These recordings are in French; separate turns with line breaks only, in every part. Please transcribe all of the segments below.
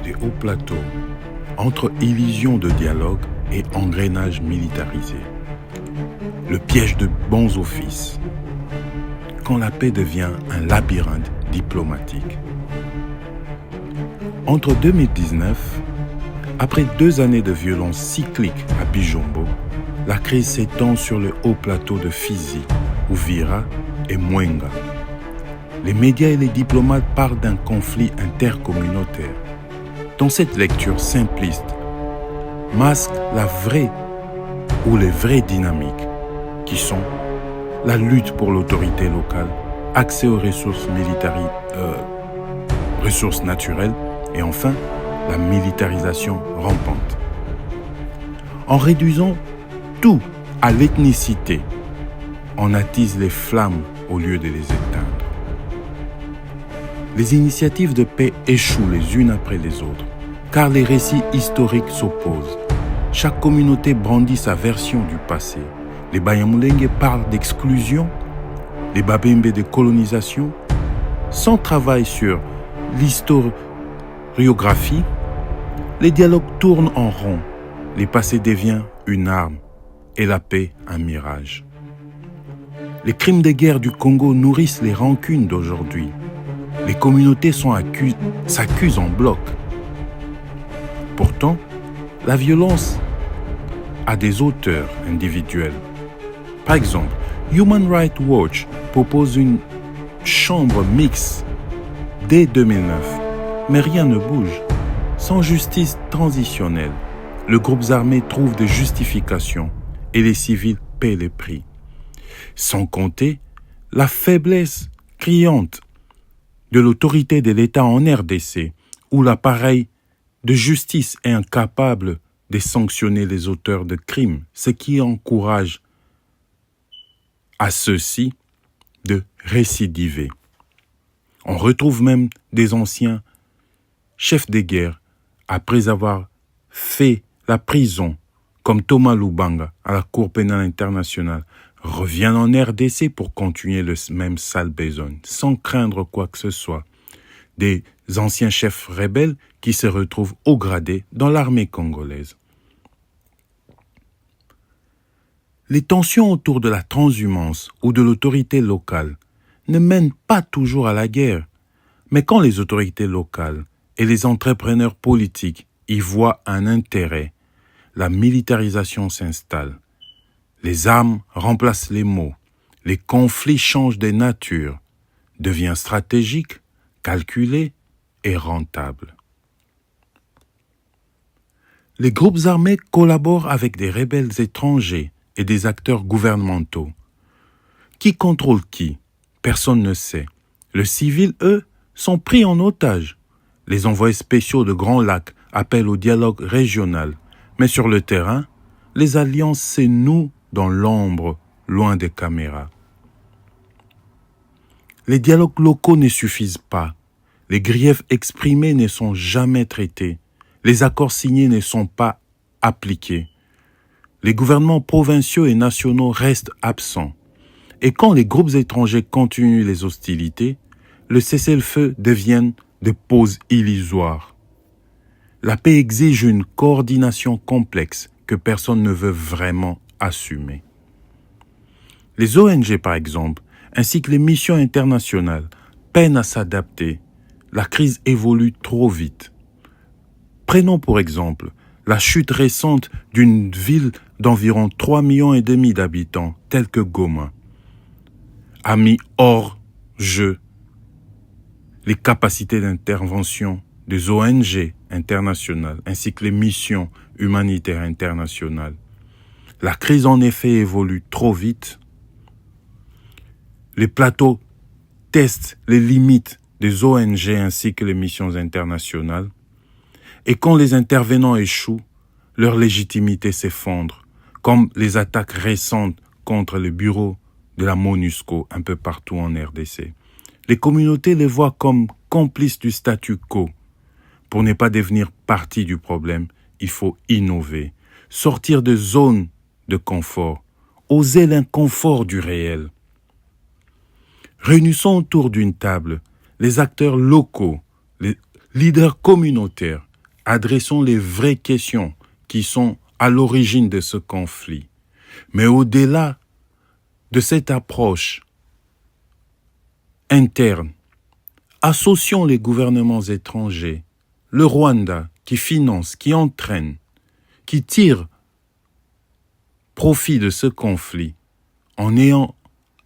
des hauts plateaux, entre illusion de dialogue et engrenage militarisé. Le piège de bons offices, quand la paix devient un labyrinthe diplomatique. Entre 2019, après 2 années de violence cyclique à Bijombo, la crise s'étend sur le haut plateau de Fizi, Uvira et Mwenga. Les médias et les diplomates parlent d'un conflit intercommunautaire. Dans cette lecture simpliste, masque la vraie ou les vraies dynamiques qui sont la lutte pour l'autorité locale, accès aux ressources naturelles et enfin la militarisation rampante. En réduisant tout à l'ethnicité, on attise les flammes au lieu de les éteindre. Les initiatives de paix échouent les unes après les autres, car les récits historiques s'opposent. Chaque communauté brandit sa version du passé. Les Banyamulenge parlent d'exclusion, les Babembe de colonisation. Sans travail sur l'historiographie, les dialogues tournent en rond. Le passé devient une arme et la paix un mirage. Les crimes de guerre du Congo nourrissent les rancunes d'aujourd'hui. Les communautés s'accusent en bloc. Pourtant, la violence a des auteurs individuels. Par exemple, Human Rights Watch propose une chambre mixte dès 2009, mais rien ne bouge. Sans justice transitionnelle, les groupes armés trouvent des justifications et les civils paient les prix. Sans compter la faiblesse criante de l'autorité de l'État en RDC, où l'appareil de justice est incapable de sanctionner les auteurs de crimes, ce qui encourage à ceux-ci de récidiver. On retrouve même des anciens chefs de guerre, après avoir fait la prison, comme Thomas Lubanga à la Cour pénale internationale, reviennent en RDC pour continuer le même sale besogne, sans craindre quoi que ce soit. Des anciens chefs rebelles qui se retrouvent au gradé dans l'armée congolaise. Les tensions autour de la transhumance ou de l'autorité locale ne mènent pas toujours à la guerre, mais quand les autorités locales et les entrepreneurs politiques y voient un intérêt, la militarisation s'installe. Les armes remplacent les mots, les conflits changent de nature, deviennent stratégiques, calculés et rentables. Les groupes armés collaborent avec des rebelles étrangers et des acteurs gouvernementaux. Qui contrôle qui? Personne ne sait. Les civils, eux, sont pris en otage. Les envoyés spéciaux de Grand Lac appellent au dialogue régional, mais sur le terrain, les alliances s'énouent dans l'ombre, loin des caméras. Les dialogues locaux ne suffisent pas. Les griefs exprimés ne sont jamais traités. Les accords signés ne sont pas appliqués. Les gouvernements provinciaux et nationaux restent absents. Et quand les groupes étrangers continuent les hostilités, le cessez-le-feu devient des pauses illusoires. La paix exige une coordination complexe que personne ne veut vraiment assumer. Les ONG, par exemple, ainsi que les missions internationales, peinent à s'adapter. La crise évolue trop vite. Prenons pour exemple la chute récente d'une ville d'environ 3,5 millions d'habitants, telle que Goma, a mis hors jeu les capacités d'intervention des ONG internationales ainsi que les missions humanitaires internationales. La crise en effet évolue trop vite. Les plateaux testent les limites des ONG ainsi que les missions internationales. Et quand les intervenants échouent, leur légitimité s'effondre, comme les attaques récentes contre le bureau de la MONUSCO un peu partout en RDC. Les communautés les voient comme complices du statu quo. Pour ne pas devenir partie du problème, il faut innover, sortir de zones de confort, oser l'inconfort du réel. Réunissons autour d'une table les acteurs locaux, les leaders communautaires, Adressons les vraies questions qui sont à l'origine de ce conflit. Mais au-delà de cette approche interne, associons les gouvernements étrangers, le Rwanda qui finance, qui entraîne, qui tire profit de ce conflit en ayant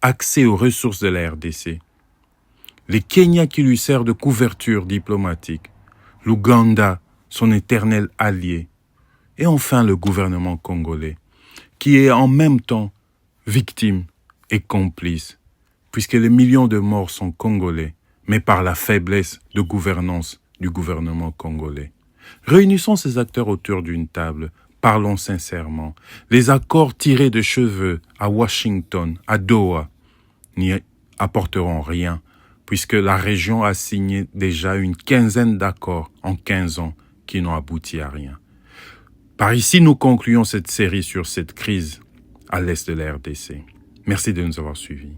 accès aux ressources de la RDC, les Kenya qui lui sert de couverture diplomatique, l'Ouganda, son éternel allié, et enfin le gouvernement congolais, qui est en même temps victime et complice, puisque les millions de morts sont congolais, mais par la faiblesse de gouvernance du gouvernement congolais. Réunissons ces acteurs autour d'une table, parlons sincèrement. Les accords tirés de cheveux à Washington, à Doha, n'y apporteront rien, puisque la région a signé déjà une quinzaine d'accords en 15 ans qui n'ont abouti à rien. Par ici, nous concluons cette série sur cette crise à l'est de la RDC. Merci de nous avoir suivis.